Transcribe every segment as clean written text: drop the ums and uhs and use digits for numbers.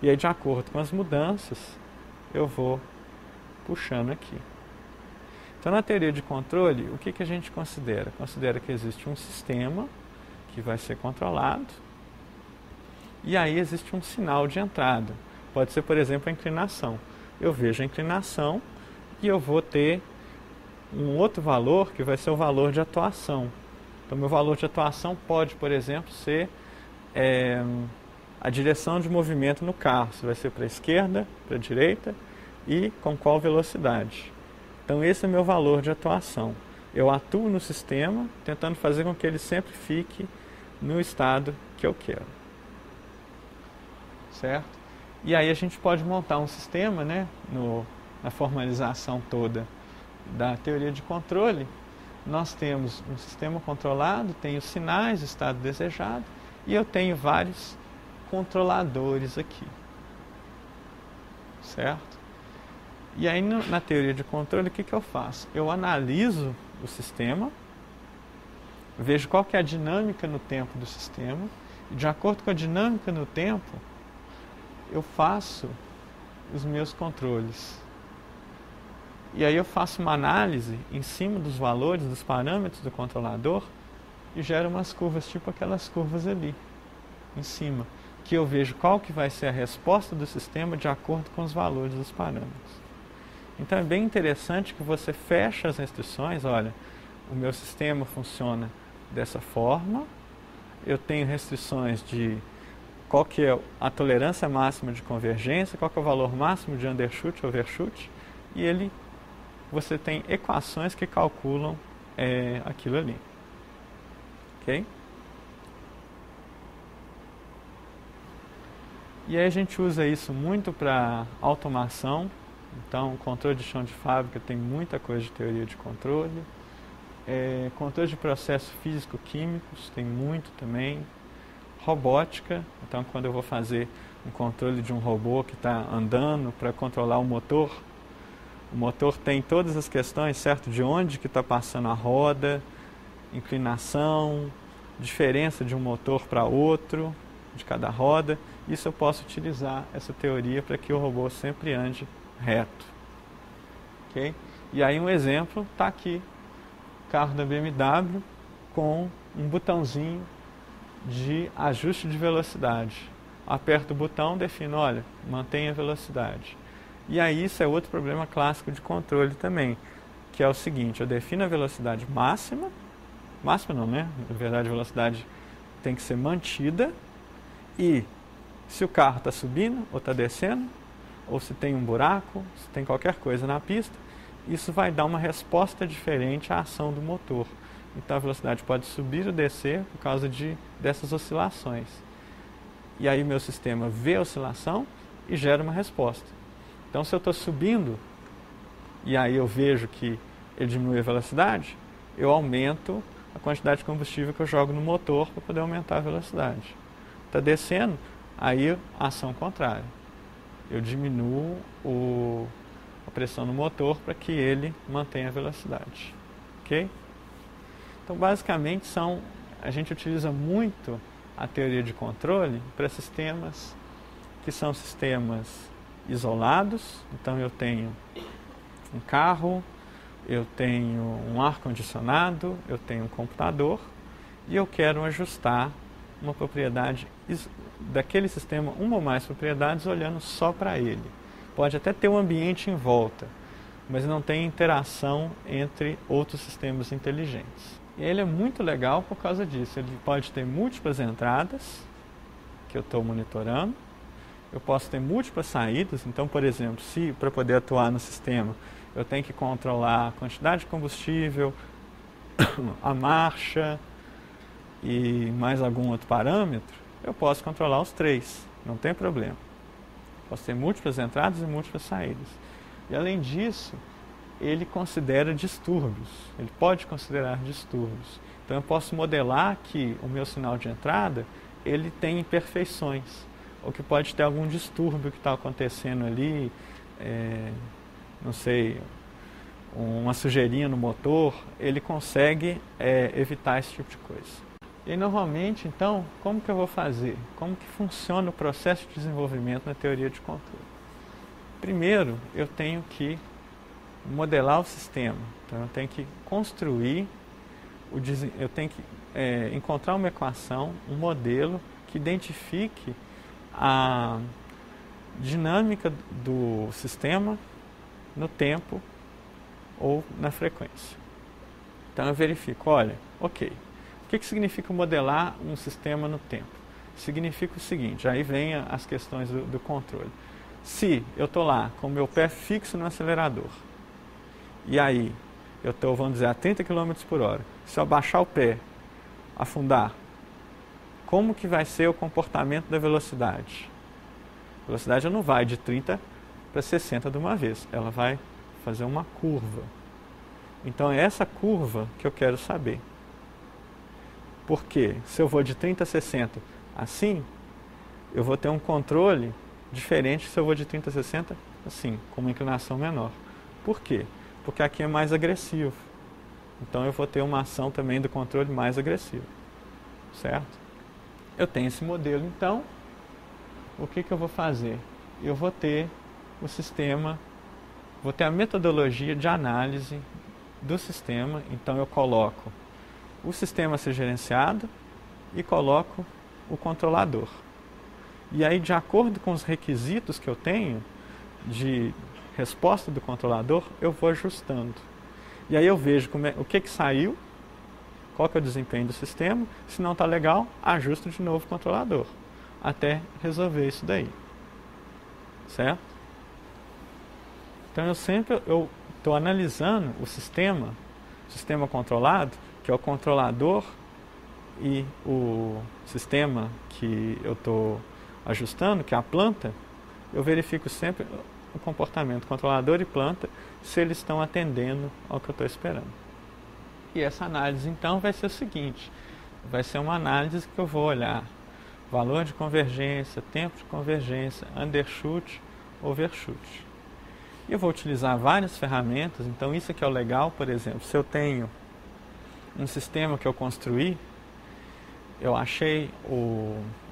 E aí, de acordo com as mudanças, eu vou puxando aqui. Então, na teoria de controle, o que a gente considera? Considera que existe um sistema que vai ser controlado e aí existe um sinal de entrada. Pode ser, por exemplo, a inclinação. Eu vejo a inclinação e eu vou ter um outro valor que vai ser o valor de atuação. Então, meu valor de atuação pode, por exemplo, ser a direção de movimento no carro. Se vai ser para a esquerda, para a direita e com qual velocidade. Então, esse é o meu valor de atuação. Eu atuo no sistema, tentando fazer com que ele sempre fique no estado que eu quero. Certo? E aí a gente pode montar um sistema, né, na formalização toda da teoria de controle. Nós temos um sistema controlado, tem os sinais, o estado desejado, e eu tenho vários controladores aqui. Certo? E aí, na teoria de controle, o que eu faço? Eu analiso o sistema, vejo qual que é a dinâmica no tempo do sistema, e de acordo com a dinâmica no tempo, eu faço os meus controles. E aí eu faço uma análise em cima dos valores, dos parâmetros do controlador, e gero umas curvas, tipo aquelas curvas ali, em cima, que eu vejo qual que vai ser a resposta do sistema de acordo com os valores dos parâmetros. Então é bem interessante que você feche as restrições. Olha, o meu sistema funciona dessa forma, eu tenho restrições de qual que é a tolerância máxima de convergência, qual que é o valor máximo de undershoot e overshoot, e você tem equações que calculam aquilo ali. Ok? E aí a gente usa isso muito para automação. Então, controle de chão de fábrica tem muita coisa de teoria de controle. Controle de processos físico-químicos tem muito também. Robótica, então quando eu vou fazer um controle de um robô que está andando para controlar o motor tem todas as questões, certo? De onde que está passando a roda, inclinação, diferença de um motor para outro, de cada roda. Isso eu posso utilizar essa teoria para que o robô sempre ande reto. Okay? E aí um exemplo está aqui, carro da BMW com um botãozinho de ajuste de velocidade. Aperto o botão, defino, olha, mantenha a velocidade. E aí isso é outro problema clássico de controle também, que é o seguinte: eu defino a velocidade máxima não, né? Na verdade a velocidade tem que ser mantida, e se o carro está subindo ou está descendo, ou se tem um buraco, se tem qualquer coisa na pista, isso vai dar uma resposta diferente à ação do motor. Então a velocidade pode subir ou descer por causa dessas oscilações. E aí meu sistema vê a oscilação e gera uma resposta. Então se eu estou subindo e aí eu vejo que ele diminui a velocidade, eu aumento a quantidade de combustível que eu jogo no motor para poder aumentar a velocidade. Está descendo, aí a ação contrária. Eu diminuo a pressão no motor para que ele mantenha a velocidade. Ok? Então, basicamente, a gente utiliza muito a teoria de controle para sistemas que são sistemas isolados. Então, eu tenho um carro, eu tenho um ar-condicionado, eu tenho um computador, e eu quero ajustar uma propriedade daquele sistema, uma ou mais propriedades, olhando só para ele. Pode até ter um ambiente em volta, mas não tem interação entre outros sistemas inteligentes. E ele é muito legal por causa disso. Ele pode ter múltiplas entradas, que eu estou monitorando. Eu posso ter múltiplas saídas. Então, por exemplo, se para poder atuar no sistema eu tenho que controlar a quantidade de combustível, a marcha e mais algum outro parâmetro, eu posso controlar os três, não tem problema. Posso ter múltiplas entradas e múltiplas saídas. E além disso, ele considera distúrbios, ele pode considerar distúrbios. Então eu posso modelar que o meu sinal de entrada, ele tem imperfeições, ou que pode ter algum distúrbio que está acontecendo ali, não sei, uma sujeirinha no motor, ele consegue evitar esse tipo de coisa. E aí, normalmente, então, como que eu vou fazer? Como que funciona o processo de desenvolvimento na teoria de controle? Primeiro, eu tenho que modelar o sistema. Então, eu tenho que construir, eu tenho que encontrar uma equação, um modelo que identifique a dinâmica do sistema no tempo ou na frequência. Então, eu verifico, olha, ok, o que significa modelar um sistema no tempo? Significa o seguinte, aí vem as questões do controle. Se eu estou lá com o meu pé fixo no acelerador, e aí eu estou, vamos dizer, a 30 km por hora, se eu abaixar o pé, afundar, como que vai ser o comportamento da velocidade? A velocidade não vai de 30 para 60 de uma vez, ela vai fazer uma curva. Então é essa curva que eu quero saber. Porque se eu vou de 30 a 60 assim, eu vou ter um controle diferente se eu vou de 30 a 60 assim, com uma inclinação menor. Por quê? Porque aqui é mais agressivo. Então eu vou ter uma ação também do controle mais agressiva. Certo? Eu tenho esse modelo, então, o que eu vou fazer? Eu vou ter o sistema, vou ter a metodologia de análise do sistema, então eu coloco o sistema a ser gerenciado e coloco o controlador. E aí, de acordo com os requisitos que eu tenho de resposta do controlador, eu vou ajustando. E aí eu vejo o que saiu, qual que é o desempenho do sistema, se não está legal, ajusto de novo o controlador, até resolver isso daí. Certo? Então eu sempre estou analisando o sistema controlado, que é o controlador, e o sistema que eu estou ajustando, que é a planta, eu verifico sempre o comportamento controlador e planta, se eles estão atendendo ao que eu estou esperando. E essa análise, então, vai ser o seguinte, vai ser uma análise que eu vou olhar valor de convergência, tempo de convergência, undershoot, overshoot. E eu vou utilizar várias ferramentas, então isso aqui é o legal, por exemplo, se eu tenho um sistema que eu construí, eu achei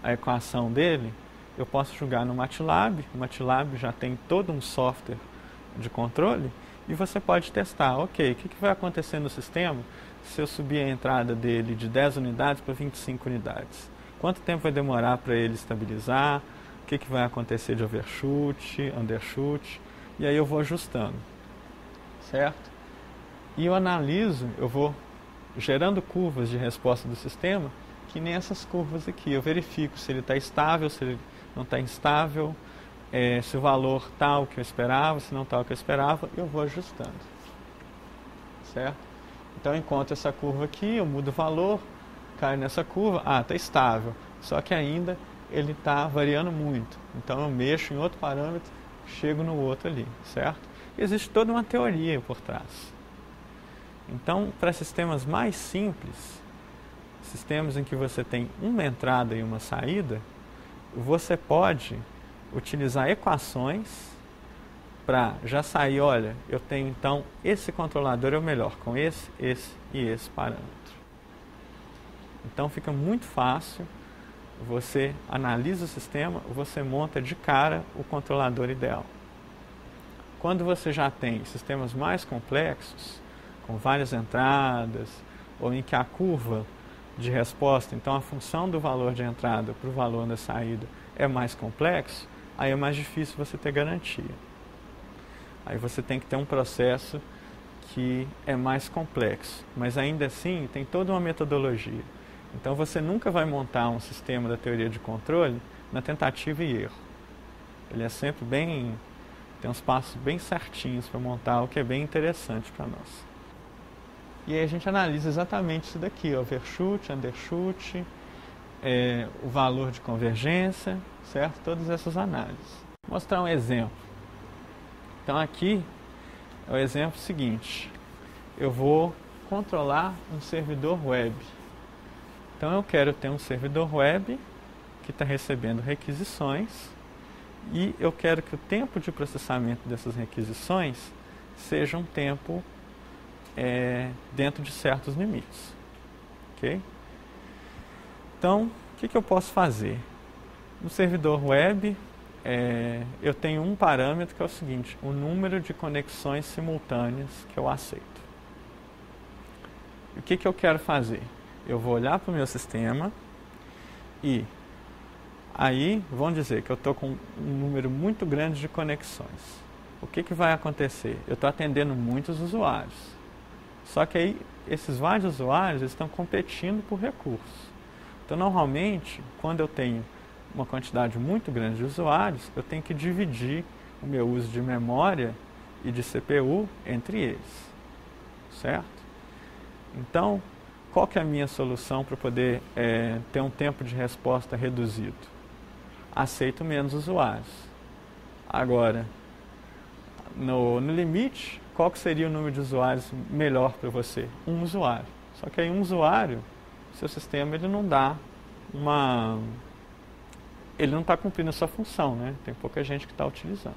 a equação dele, eu posso jogar no MATLAB, o MATLAB já tem todo um software de controle, e você pode testar, ok, o que vai acontecer no sistema se eu subir a entrada dele de 10 unidades para 25 unidades? Quanto tempo vai demorar para ele estabilizar? O que vai acontecer de overshoot, undershoot? E aí eu vou ajustando, certo? E eu analiso, eu vou gerando curvas de resposta do sistema, que nem essas curvas aqui. Eu verifico se ele está estável, se ele não está instável, se o valor está o que eu esperava, se não está o que eu esperava, eu vou ajustando, certo? Então eu encontro essa curva aqui, eu mudo o valor, caio nessa curva, está estável, só que ainda ele está variando muito, então eu mexo em outro parâmetro, chego no outro ali, certo? E existe toda uma teoria por trás. Então, para sistemas mais simples, sistemas em que você tem uma entrada e uma saída, você pode utilizar equações para já sair, olha, eu tenho então esse controlador é o melhor, com esse e esse parâmetro. Então fica muito fácil, você analisa o sistema, você monta de cara o controlador ideal. Quando você já tem sistemas mais complexos, com várias entradas, ou em que a curva de resposta, então a função do valor de entrada para o valor da saída é mais complexo, aí é mais difícil você ter garantia. Aí você tem que ter um processo que é mais complexo, mas ainda assim tem toda uma metodologia. Então você nunca vai montar um sistema da teoria de controle na tentativa e erro. Ele é sempre tem uns passos bem certinhos para montar, o que é bem interessante para nós. E aí a gente analisa exatamente isso daqui, overshoot, undershoot, o valor de convergência, certo? Todas essas análises. Vou mostrar um exemplo. Então aqui é o exemplo seguinte. Eu vou controlar um servidor web. Então eu quero ter um servidor web que está recebendo requisições e eu quero que o tempo de processamento dessas requisições seja um tempo dentro de certos limites. Ok? Então, o que eu posso fazer? No servidor web, eu tenho um parâmetro que é o seguinte, o número de conexões simultâneas que eu aceito. O que eu quero fazer? Eu vou olhar para o meu sistema e aí vamos dizer que eu estou com um número muito grande de conexões. O que vai acontecer? Eu estou atendendo muitos usuários. Só que aí esses vários usuários estão competindo por recursos. Então normalmente, quando eu tenho uma quantidade muito grande de usuários, eu tenho que dividir o meu uso de memória e de CPU entre eles, certo? Então, qual que é a minha solução para poder ter um tempo de resposta reduzido? Aceito menos usuários. Agora, no limite, qual que seria o número de usuários melhor para você? Um usuário. Só que aí um usuário, seu sistema ele não dá ele não está cumprindo a sua função, né? Tem pouca gente que está utilizando.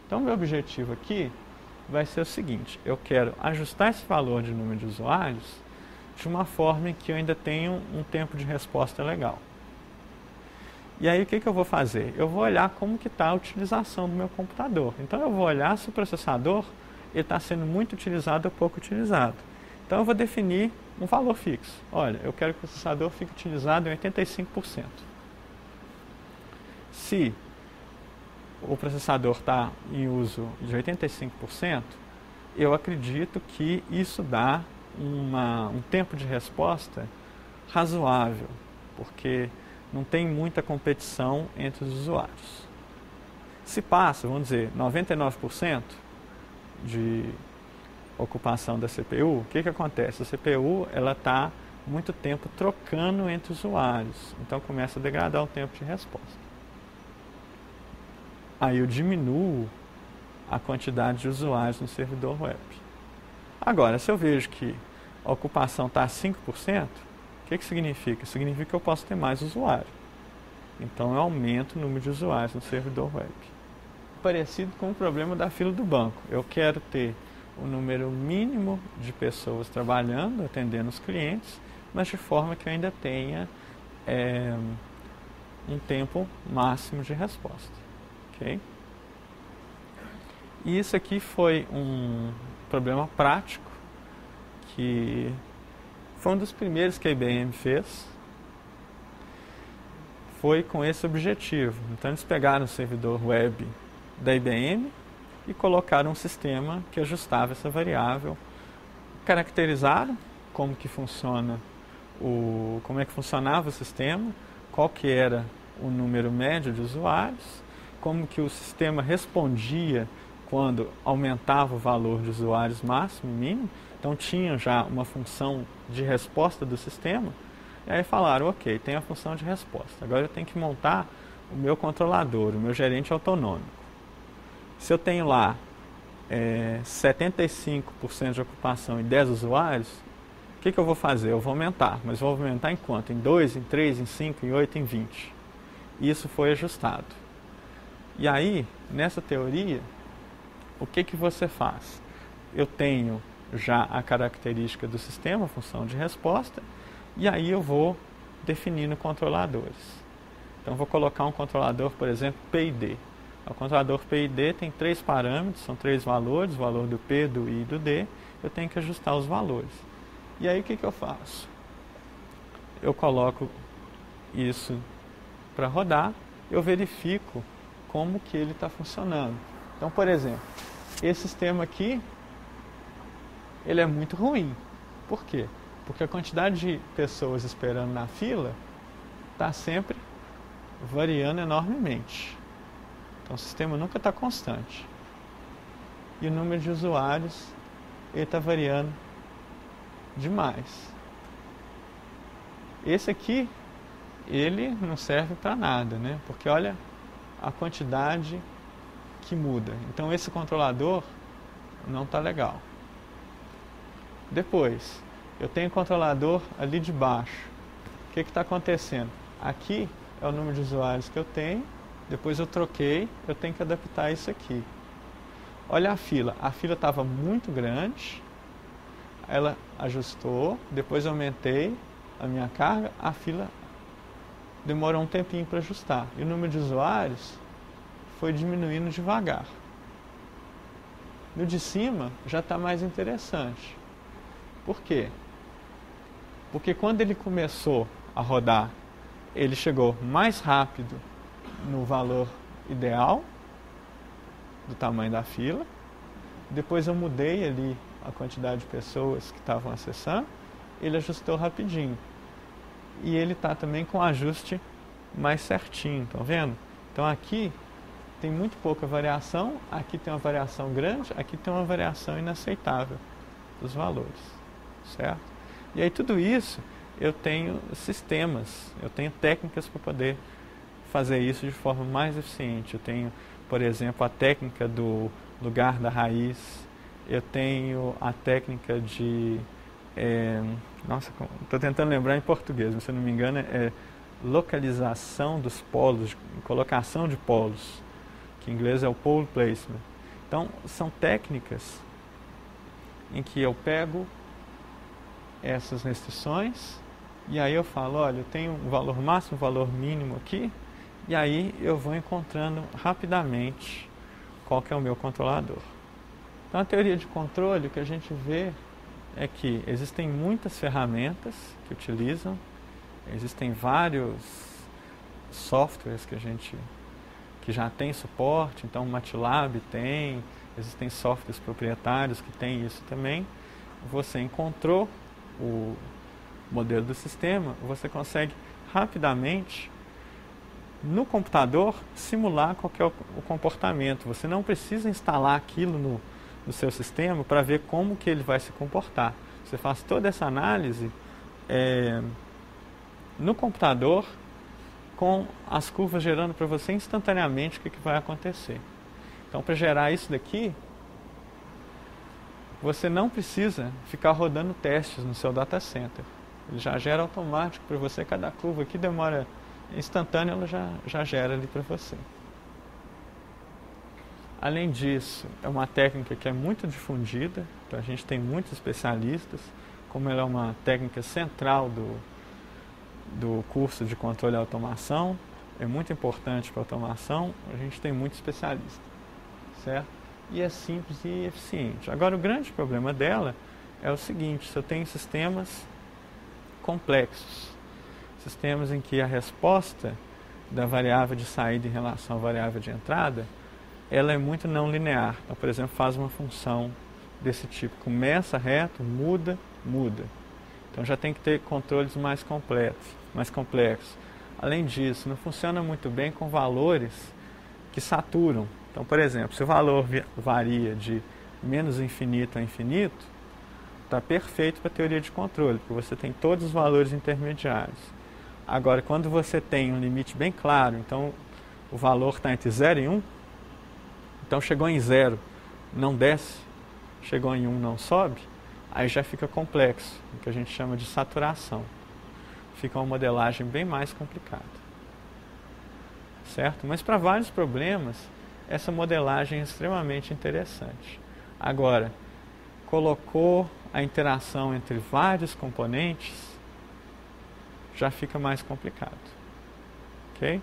Então, meu objetivo aqui vai ser o seguinte, eu quero ajustar esse valor de número de usuários de uma forma em que eu ainda tenho um tempo de resposta legal. E aí o que eu vou fazer? Eu vou olhar como que está a utilização do meu computador. Então eu vou olhar se o processador está sendo muito utilizado ou pouco utilizado. Então eu vou definir um valor fixo. Olha, eu quero que o processador fique utilizado em 85%. Se o processador está em uso de 85%, eu acredito que isso dá um tempo de resposta razoável, porque não tem muita competição entre os usuários. Se passa, vamos dizer, 99% de ocupação da CPU, o que acontece? A CPU está muito tempo trocando entre usuários, então começa a degradar o tempo de resposta. Aí eu diminuo a quantidade de usuários no servidor web. Agora, se eu vejo que a ocupação está a 5%, o que significa? Significa que eu posso ter mais usuário. Então eu aumento o número de usuários no servidor web. Parecido com o problema da fila do banco. Eu quero ter o número mínimo de pessoas trabalhando, atendendo os clientes, mas de forma que eu ainda tenha um tempo máximo de resposta. Okay? E isso aqui foi um problema prático que foi um dos primeiros que a IBM fez. Foi com esse objetivo. Então eles pegaram o servidor web da IBM e colocaram um sistema que ajustava essa variável. Caracterizaram como que funciona como é que funcionava o sistema, qual que era o número médio de usuários, como que o sistema respondia quando aumentava o valor de usuários máximo e mínimo. Então tinha já uma função de resposta do sistema. E aí falaram, ok, tem a função de resposta. Agora eu tenho que montar o meu controlador, o meu gerente autonômico. Se eu tenho lá 75% de ocupação e 10 usuários, o que eu vou fazer? Eu vou aumentar, mas vou aumentar em quanto? Em 2, em 3, em 5, em 8, em 20. Isso foi ajustado. E aí, nessa teoria, o que você faz? Eu tenho já a característica do sistema, a função de resposta, e aí eu vou definindo controladores. Então eu vou colocar um controlador, por exemplo, PID. O controlador PID tem 3 parâmetros, são 3 valores, o valor do P, do I e do D. Eu tenho que ajustar os valores. E aí o que eu faço? Eu coloco isso para rodar, eu verifico como que ele está funcionando. Então, por exemplo, esse sistema aqui, ele é muito ruim. Por quê? Porque a quantidade de pessoas esperando na fila está sempre variando enormemente. Então o sistema nunca está constante. E o número de usuários está variando demais. Esse aqui, ele não serve para nada, né? Porque olha a quantidade que muda. Então esse controlador não está legal. Depois, eu tenho um controlador ali de baixo. O que está acontecendo? Aqui é o número de usuários que eu tenho. Depois eu troquei, eu tenho que adaptar isso aqui. Olha a fila estava muito grande, ela ajustou, depois eu aumentei, a minha carga, a fila demorou um tempinho para ajustar. E o número de usuários foi diminuindo devagar. No de cima já está mais interessante. Por quê? Porque quando ele começou a rodar, ele chegou mais rápido no valor ideal do tamanho da fila. Depois eu mudei ali a quantidade de pessoas que estavam acessando, ele ajustou rapidinho. E ele está também com o ajuste mais certinho, estão vendo? Então aqui tem muito pouca variação, aqui tem uma variação grande, aqui tem uma variação inaceitável dos valores, certo? E aí tudo isso eu tenho sistemas, eu tenho técnicas para poder fazer isso de forma mais eficiente. Eu tenho, por exemplo, a técnica do lugar da raiz, eu tenho a técnica de... estou tentando lembrar em português, mas se eu não me engano é localização dos polos, colocação de polos, que em inglês é o pole placement. Então, são técnicas em que eu pego essas restrições e aí eu falo, olha, eu tenho um valor máximo, um valor mínimo aqui, e aí eu vou encontrando rapidamente qual que é o meu controlador. Então, a teoria de controle, o que a gente vê é que existem muitas ferramentas que utilizam, existem vários softwares que já tem suporte, então o MATLAB tem, existem softwares proprietários que têm isso também. Você encontrou o modelo do sistema, você consegue rapidamente no computador simular qual que é o comportamento. Você não precisa instalar aquilo no seu sistema para ver como que ele vai se comportar. Você faz toda essa análise no computador, com as curvas gerando para você instantaneamente o que vai acontecer. Então, para gerar isso daqui, você não precisa ficar rodando testes no seu data center. Ele já gera automático para você, cada curva aqui demora instantâneo, ela já gera ali para você. Além disso, é uma técnica que é muito difundida, então a gente tem muitos especialistas, como ela é uma técnica central do curso de controle e automação, é muito importante para a automação, a gente tem muito especialista, certo? E é simples e eficiente. Agora, o grande problema dela é o seguinte, se eu tenho sistemas complexos, sistemas em que a resposta da variável de saída em relação à variável de entrada, ela é muito não linear. Então, por exemplo, faz uma função desse tipo, começa reto, muda, muda. Então já tem que ter controles mais complexos. Além disso, não funciona muito bem com valores que saturam. Então, por exemplo, se o valor varia de menos infinito a infinito, está perfeito para a teoria de controle, porque você tem todos os valores intermediários. Agora, quando você tem um limite bem claro, então o valor está entre 0 e 1, então chegou em 0, não desce, chegou em 1, não sobe, aí já fica complexo, o que a gente chama de saturação. Fica uma modelagem bem mais complicada. Certo? Mas para vários problemas, essa modelagem é extremamente interessante. Agora, colocou a interação entre vários componentes, já fica mais complicado. Ok?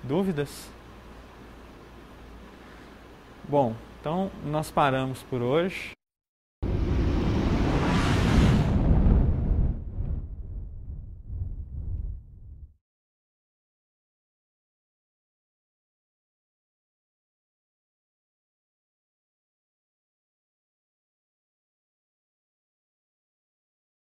Dúvidas? Bom, então nós paramos por hoje.